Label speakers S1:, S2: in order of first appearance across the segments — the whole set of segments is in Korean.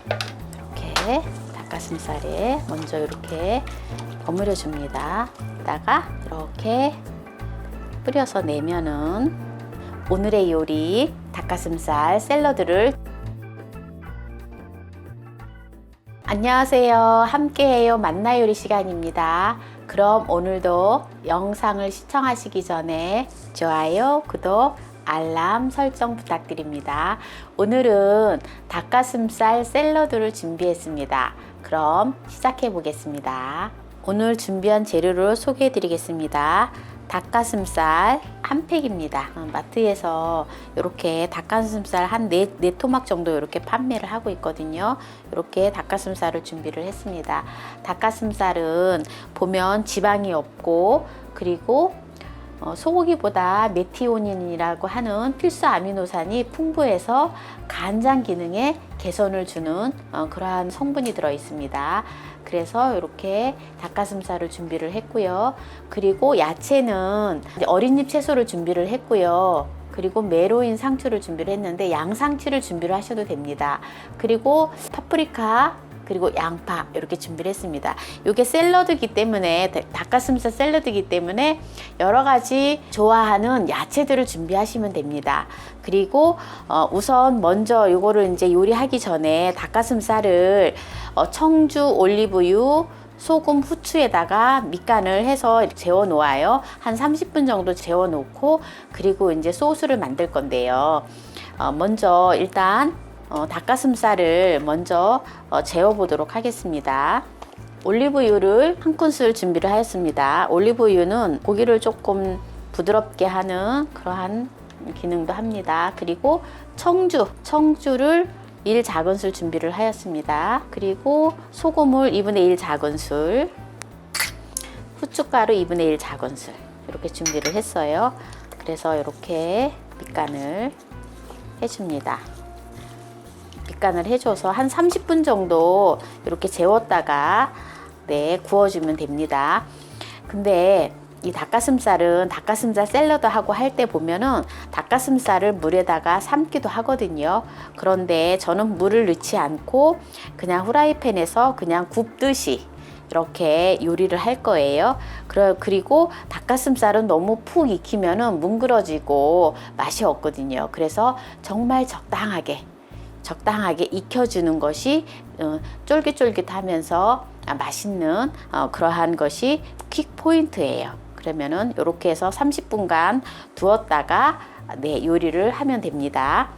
S1: 이렇게 닭가슴살에 먼저 이렇게 버무려 줍니다. 다가 이렇게 뿌려서 내면은 오늘의 요리 닭가슴살 샐러드를. 안녕하세요. 함께해요 만나요리 시간입니다. 그럼 오늘도 영상을 시청하시기 전에 좋아요, 구독, 알람 설정 부탁드립니다. 오늘은 닭가슴살 샐러드를 준비했습니다. 그럼 시작해 보겠습니다. 오늘 준비한 재료를 소개해 드리겠습니다. 닭가슴살 한 팩입니다. 마트에서 이렇게 닭가슴살 한 4토막 정도 이렇게 판매를 하고 있거든요. 이렇게 닭가슴살을 준비를 했습니다. 닭가슴살은 보면 지방이 없고 그리고 소고기보다 메티오닌이라고 하는 필수 아미노산이 풍부해서 간장 기능에 개선을 주는 그러한 성분이 들어 있습니다. 그래서 이렇게 닭가슴살을 준비를 했고요. 그리고 야채는 어린잎 채소를 준비를 했고요. 그리고 메로인 상추를 준비를 했는데 양상추를 준비를 하셔도 됩니다. 그리고 파프리카 그리고 양파 이렇게 준비를 했습니다. 이게 샐러드이기 때문에 닭가슴살 샐러드이기 때문에 여러 가지 좋아하는 야채들을 준비하시면 됩니다. 그리고 우선 먼저 이거를 이제 요리하기 전에 닭가슴살을 청주 올리브유 소금, 후추에다가 밑간을 해서 재워 놓아요. 한 30분 정도 재워 놓고 그리고 이제 소스를 만들 건데요. 먼저 일단 닭가슴살을 먼저 재워 보도록 하겠습니다. 올리브유를 한 큰술 준비를 하였습니다. 올리브유는 고기를 조금 부드럽게 하는 그러한 기능도 합니다. 그리고 청주를 1 작은술 준비를 하였습니다. 그리고 소금을 2분의 1 작은술, 후춧가루 2분의 1 작은술 이렇게 준비를 했어요. 그래서 이렇게 밑간을 해줍니다. 밑간을 해줘서 한 30분 정도 이렇게 재웠다가 구워주면 됩니다. 근데 이 닭가슴살은 닭가슴살 샐러드 하고 할 때 보면은 닭가슴살을 물에다가 삶기도 하거든요. 그런데 저는 물을 넣지 않고 그냥 후라이팬에서 그냥 굽듯이 이렇게 요리를 할 거예요. 그리고 닭가슴살은 너무 푹 익히면은 뭉그러지고 맛이 없거든요. 그래서 정말 적당하게 익혀주는 것이 쫄깃쫄깃하면서 맛있는 그러한 것이 퀵 포인트예요. 그러면은 이렇게 해서 30분간 두었다가 요리를 하면 됩니다.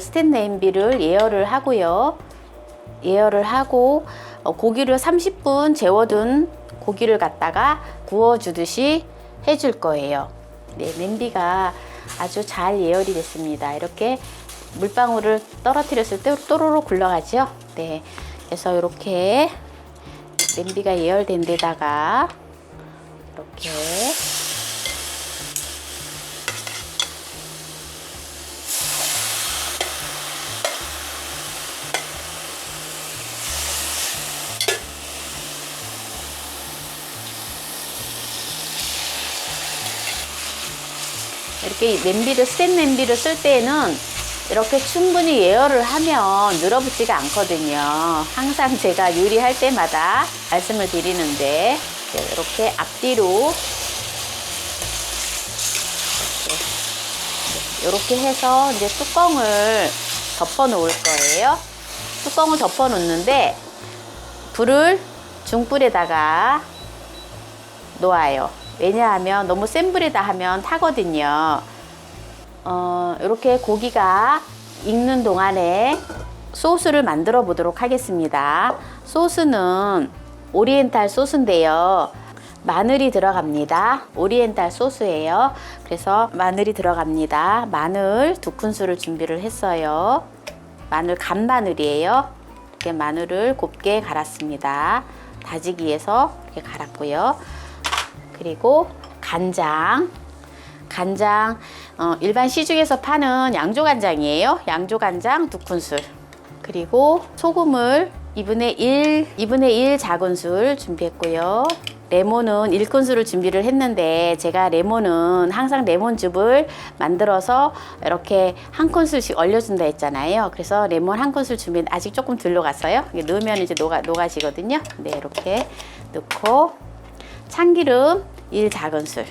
S1: 스텐 냄비를 예열을 하고요. 예열을 하고 고기를 30분 재워둔 고기를 갖다가 구워주듯이 해줄 거예요. 냄비가 아주 잘 예열이 됐습니다. 이렇게 물방울을 떨어뜨렸을 때 또로로 굴러가죠. 그래서 이렇게 냄비가 예열된 데다가 이렇게 스텐 냄비를 쓸 때에는 이렇게 충분히 예열을 하면 늘어붙지가 않거든요. 항상 제가 요리할 때마다 말씀을 드리는데 이렇게 앞뒤로 이렇게 해서 이제 뚜껑을 덮어 놓을 거예요. 뚜껑을 덮어 놓는데 불을 중불에다가 놓아요. 왜냐하면 너무 센 불에다 하면 타거든요. 이렇게 고기가 익는 동안에 소스를 만들어 보도록 하겠습니다. 소스는 오리엔탈 소스인데요. 마늘이 들어갑니다. 오리엔탈 소스예요. 그래서 마늘이 들어갑니다. 마늘 2큰술을 준비를 했어요. 간마늘이에요. 이렇게 마늘을 곱게 갈았습니다. 다지기에서 이렇게 갈았고요. 그리고 간장 일반 시중에서 파는 양조간장이에요. 양조간장 2큰술. 그리고 소금을 2분의 1 작은술 준비했고요. 레몬은 1큰술을 준비를 했는데 제가 레몬은 항상 레몬즙을 만들어서 이렇게 1큰술씩 얼려준다 했잖아요. 그래서 레몬 1큰술 준비 아직 조금 덜 녹았어요. 넣으면 이제 녹아지거든요. 네, 이렇게 넣고 참기름 1작은술.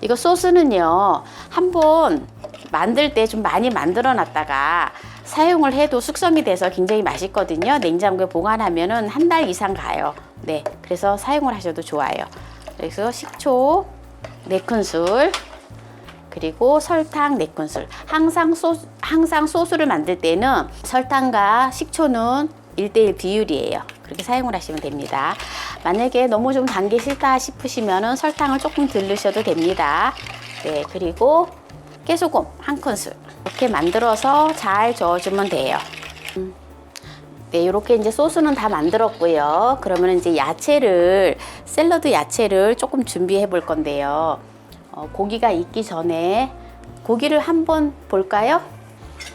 S1: 이거 소스는요, 한번 만들 때 좀 많이 만들어 놨다가 사용을 해도 숙성이 돼서 굉장히 맛있거든요. 냉장고에 보관하면은 한 달 이상 가요. 네, 그래서 사용을 하셔도 좋아요. 그래서 식초 4큰술, 그리고 설탕 4큰술. 항상 소스를 만들 때는 설탕과 식초는 1대1 비율이에요. 그렇게 사용을 하시면 됩니다. 만약에 너무 좀 단 게 싫다 싶으시면은 설탕을 조금 덜 넣으셔도 됩니다. 네, 그리고 깨소금 1큰술. 이렇게 만들어서 잘 저어주면 돼요. 네, 이렇게 이제 소스는 다 만들었고요. 그러면 이제 샐러드 야채를 조금 준비해 볼 건데요. 고기가 익기 전에 고기를 한번 볼까요?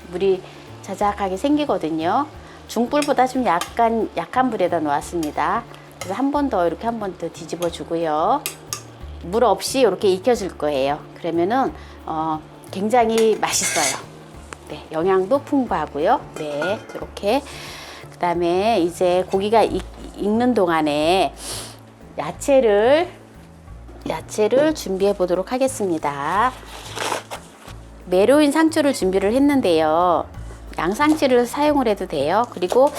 S1: 물이 자작하게 생기거든요. 중불보다 좀 약한 불에다 놓았습니다. 그래서 한 번 더 뒤집어 주고요. 물 없이 이렇게 익혀줄 거예요. 그러면은 굉장히 맛있어요. 네, 영양도 풍부하고요. 네, 이렇게. 그 다음에 이제 고기가 익는 동안에 야채를 준비해 보도록 하겠습니다. 메로인 상추를 준비를 했는데요. 양상추를 사용을 해도 돼요. 그리고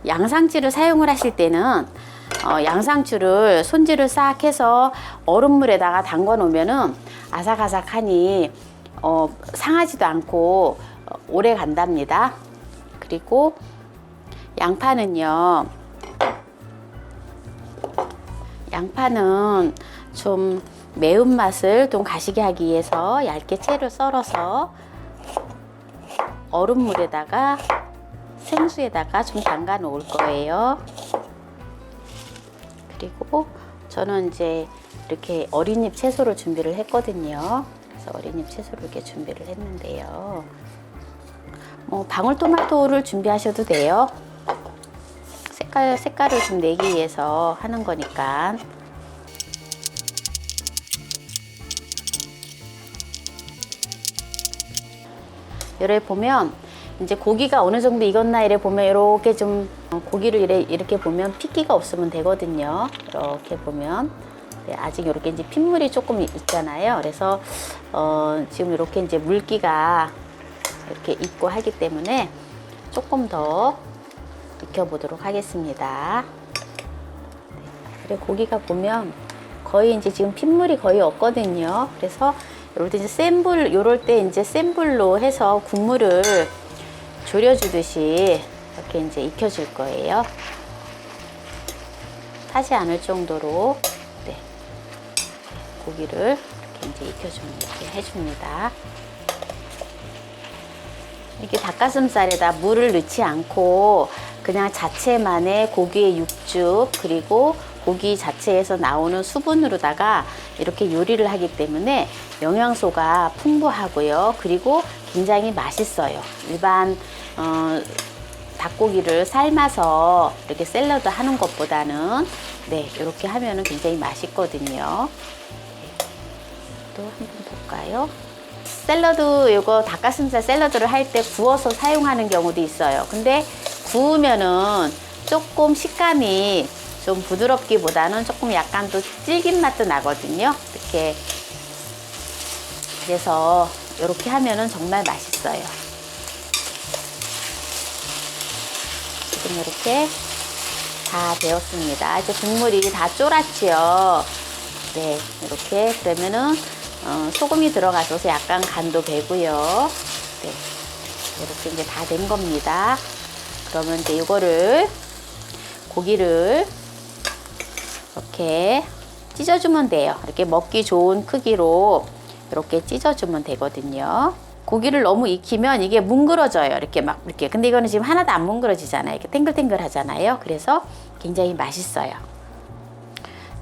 S1: 양상추를 사용을 하실 때는 양상추를 손질을 싹 해서 얼음물에다가 담궈 놓으면은 아삭아삭하니 상하지도 않고 오래 간답니다. 그리고 양파는 좀 매운맛을 좀 가시게 하기 위해서 얇게 채를 썰어서 얼음물에다가 생수에다가 좀 담가 놓을 거예요. 그리고 저는 이제 이렇게 어린잎 채소를 준비를 했거든요. 그래서 어린잎 채소를 이렇게 준비를 했는데요. 방울토마토를 준비하셔도 돼요. 색깔을 좀 내기 위해서 하는 거니까. 이렇게 보면 이제 고기가 어느 정도 익었나 이래 보면 이렇게 좀 고기를 이렇게 보면 핏기가 없으면 되거든요. 이렇게 보면 네, 아직 이렇게 이제 핏물이 조금 있잖아요. 그래서 지금 이렇게 이제 물기가 이렇게 있고 하기 때문에 조금 더 익혀보도록 하겠습니다. 네, 그래 고기가 보면 거의 이제 지금 핏물이 거의 없거든요. 그래서 이럴 때 이제 센 불로 해서 국물을 졸여주듯이 이렇게 이제 익혀줄 거예요. 타지 않을 정도로 네, 고기를 이렇게 이제 이렇게 해줍니다. 이렇게 닭가슴살에다 물을 넣지 않고 그냥 자체만의 고기의 육즙 그리고 고기 자체에서 나오는 수분으로다가 이렇게 요리를 하기 때문에 영양소가 풍부하고요. 그리고 굉장히 맛있어요. 일반 닭고기를 삶아서 이렇게 샐러드 하는 것보다는 네, 이렇게 하면은 굉장히 맛있거든요. 네, 또 한번 볼까요? 샐러드 이거 닭가슴살 샐러드를 할 때 구워서 사용하는 경우도 있어요. 근데 구우면은 조금 식감이 좀 부드럽기보다는 조금 약간 또 질긴 맛도 나거든요. 이렇게 그래서 이렇게 하면은 정말 맛있어요. 지금 이렇게 다 되었습니다. 이제 국물이 다 쫄았죠. 네, 이렇게 그러면은 소금이 들어가서 약간 간도 배고요. 네, 이렇게 이제 다 된 겁니다. 그러면 이제 이거를 고기를 이렇게 찢어주면 돼요. 이렇게 먹기 좋은 크기로 이렇게 찢어주면 되거든요. 고기를 너무 익히면 이게 뭉그러져요. 이렇게. 근데 이거는 지금 하나도 안 뭉그러지잖아요. 이렇게 탱글탱글 하잖아요. 그래서 굉장히 맛있어요.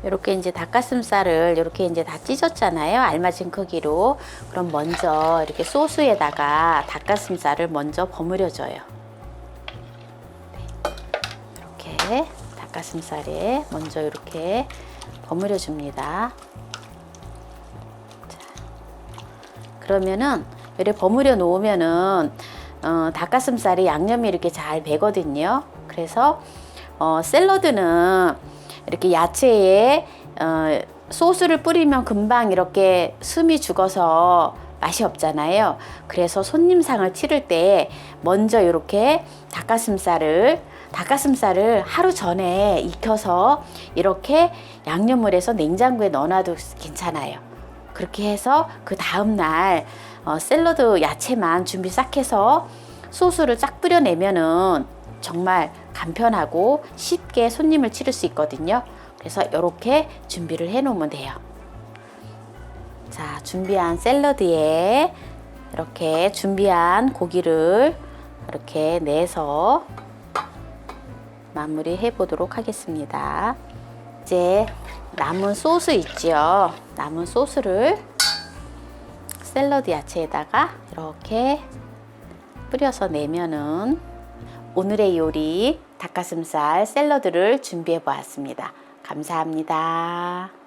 S1: 이렇게 이제 닭가슴살을 이렇게 이제 다 찢었잖아요. 알맞은 크기로. 그럼 먼저 이렇게 소스에다가 닭가슴살을 먼저 버무려줘요. 네. 이렇게 닭가슴살에 먼저 이렇게 버무려 줍니다. 그러면은 이렇게 버무려 놓으면은 닭가슴살이 양념이 이렇게 잘 배거든요. 그래서 샐러드는 이렇게 야채에 소스를 뿌리면 금방 이렇게 숨이 죽어서 맛이 없잖아요. 그래서 손님상을 치를 때 먼저 이렇게 닭가슴살을 하루 전에 익혀서 이렇게 양념을 해서 냉장고에 넣어놔도 괜찮아요. 그렇게 해서 그 다음날 샐러드 야채만 준비 싹 해서 소스를 쫙 뿌려내면은 정말 간편하고 쉽게 손님을 치를 수 있거든요. 그래서 이렇게 준비를 해 놓으면 돼요. 자, 준비한 샐러드에 이렇게 준비한 고기를 이렇게 내서 마무리해 보도록 하겠습니다. 이제 남은 소스 있죠. 남은 소스를 샐러드 야채에다가 이렇게 뿌려서 내면은 오늘의 요리 닭가슴살 샐러드를 준비해 보았습니다. 감사합니다.